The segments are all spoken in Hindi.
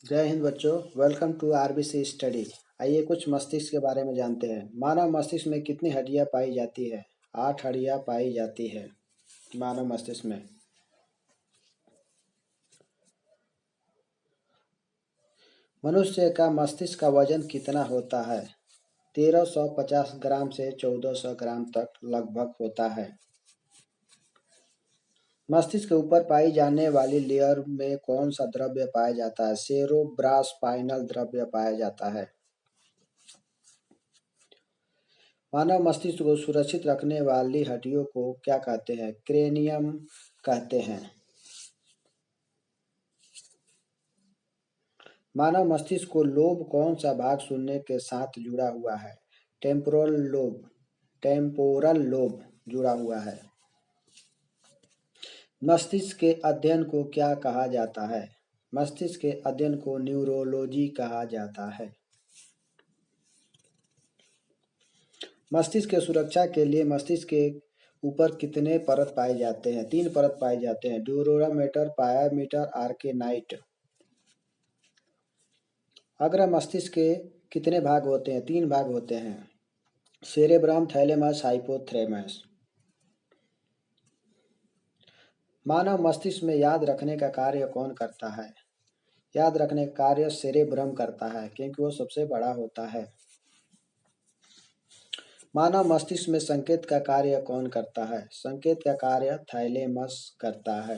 जय हिंद बच्चों। Welcome to RBC study. आइए कुछ मस्तिष्क के बारे में जानते हैं। मानव मस्तिष्क में कितनी हड्डियां पाई जाती है? 8 हड्डियां पाई जाती है मानव मस्तिष्क में। मनुष्य का मस्तिष्क का वजन कितना होता है? 1350 ग्राम से 1400 ग्राम तक लगभग होता है। मस्तिष्क के ऊपर पाई जाने वाली लेयर में कौन सा द्रव्य पाया जाता है? सेरेब्रास्पाइनल द्रव्य पाया जाता है। मानव मस्तिष्क को सुरक्षित रखने वाली हड्डियों को क्या कहते हैं? क्रेनियम कहते हैं। मानव मस्तिष्क को लोब कौन सा भाग सुनने के साथ जुड़ा हुआ है? टेम्पोरल लोब जुड़ा हुआ है। मस्तिष्क के अध्ययन को क्या कहा जाता है? मस्तिष्क के अध्ययन को न्यूरोलॉजी कहा जाता है। मस्तिष्क के सुरक्षा के लिए मस्तिष्क के ऊपर कितने परत पाए जाते हैं? 3 परत पाए जाते हैं, ड्यूरोमेटर, पायामीटर, आर्केनाइट। अग्र मस्तिष्क के कितने भाग होते हैं? 3 भाग होते हैं, सेरेब्रम, थैलेमस, हाइपोथैलेमस। मानव मस्तिष्क में याद रखने का कार्य कौन करता है? याद रखने का कार्य सेरेब्रम करता है, क्योंकि वो सबसे बड़ा होता है। मानव मस्तिष्क में संकेत का कार्य कौन करता है? संकेत का कार्य थैलेमस करता है।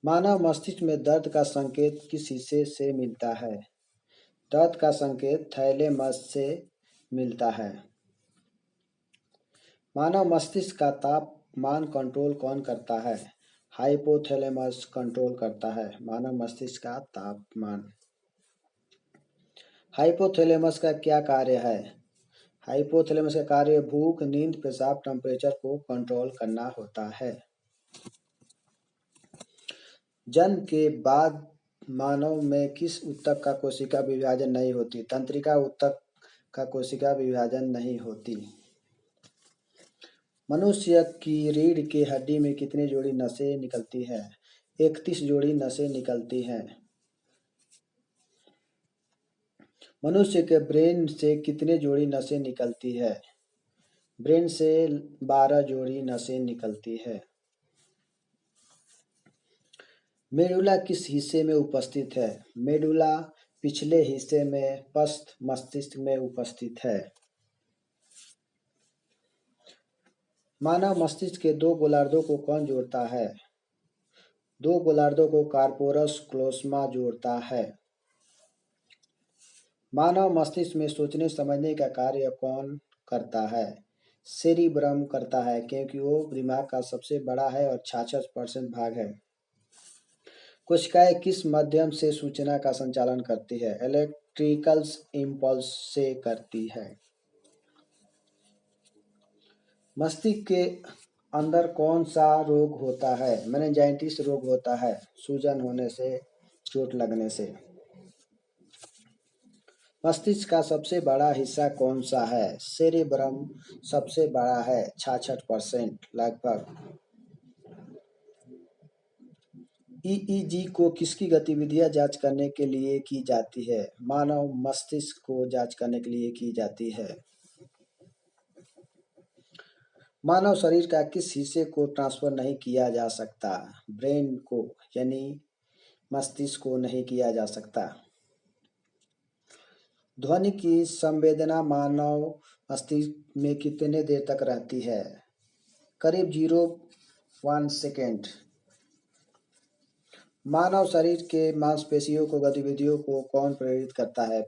मानव मस्तिष्क में दर्द का संकेत किस हिस्से से मिलता है? दर्द का संकेत थैलेमस से मिलता है। मानव मस्तिष्क का तापमान कंट्रोल कौन करता है? हाइपोथैलेमस कंट्रोल करता है मानव मस्तिष्क का तापमान। हाइपोथैलेमस का क्या कार्य है? हाइपोथैलेमस का कार्य भूख, नींद, पेशाब, टेम्परेचर को कंट्रोल करना होता है। जन्म के बाद मानव में किस ऊतक का कोशिका विभाजन नहीं होती? तंत्रिका ऊतक का कोशिका विभाजन नहीं होती। मनुष्य की रीढ़ की हड्डी में कितनी जोड़ी नसें निकलती है? 31 जोड़ी नसें निकलती हैं। मनुष्य के ब्रेन से कितने जोड़ी नसें निकलती है? ब्रेन से 12 जोड़ी नसें निकलती है। मेडुला किस हिस्से में उपस्थित है? मेडुला पिछले हिस्से में पश्च मस्तिष्क में उपस्थित है। मानव मस्तिष्क के 2 गोलार्धों को कौन जोड़ता है? 2 गोलार्धों को कार्पोरस क्लोस्मा जोड़ता है। मानव मस्तिष्क में सोचने समझने का कार्य कौन करता है? सेरिब्रम करता है, क्योंकि वो दिमाग का सबसे बड़ा है और 66% भाग है। कोशिकाएं किस माध्यम से सूचना का संचालन करती है? इलेक्ट्रिकल इम्पल्स से करती है। मस्तिष्क के अंदर कौन सा रोग होता है? मेनिंजाइटिस रोग होता है, सूजन होने से, चोट लगने से। मस्तिष्क का सबसे बड़ा हिस्सा कौन सा है? सेरेब्रम सबसे बड़ा है, 66% लगभग। ईईजी को किसकी गतिविधियां जांच करने के लिए की जाती है? मानव मस्तिष्क को जांच करने के लिए की जाती है। मानव शरीर का किस हिस्से को ट्रांसफर नहीं किया जा सकता? ब्रेन को, यानी मस्तिष्क को नहीं किया जा सकता। ध्वनि की संवेदना मानव मस्तिष्क में कितने देर तक रहती है? करीब 0.1 सेकेंड। मानव शरीर के मांसपेशियों को गतिविधियों को कौन प्रेरित करता है?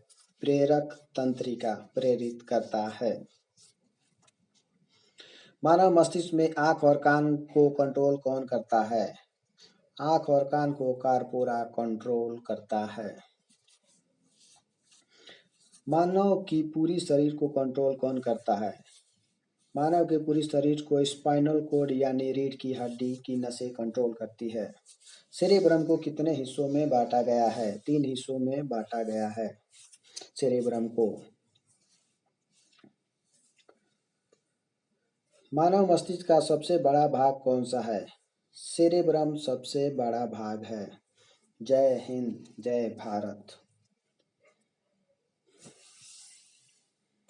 प्रेरक तंत्रिका प्रेरित करता है। मानव मस्तिष्क में आंख और कान को कंट्रोल कौन करता है? आंख और कान को कार्पोरा कंट्रोल करता है। मानव की पूरी शरीर को कंट्रोल कौन करता है? मानव के पूरी शरीर को स्पाइनल कोड यानी रीढ़ की हड्डी की नसें कंट्रोल करती है। सेरेब्रम को कितने हिस्सों में बांटा गया है? 3 हिस्सों में बांटा गया है सेरेब्रम को। मानव मस्तिष्क का सबसे बड़ा भाग कौन सा है? सेरेब्रम सबसे बड़ा भाग है। जय हिंद, जय भारत।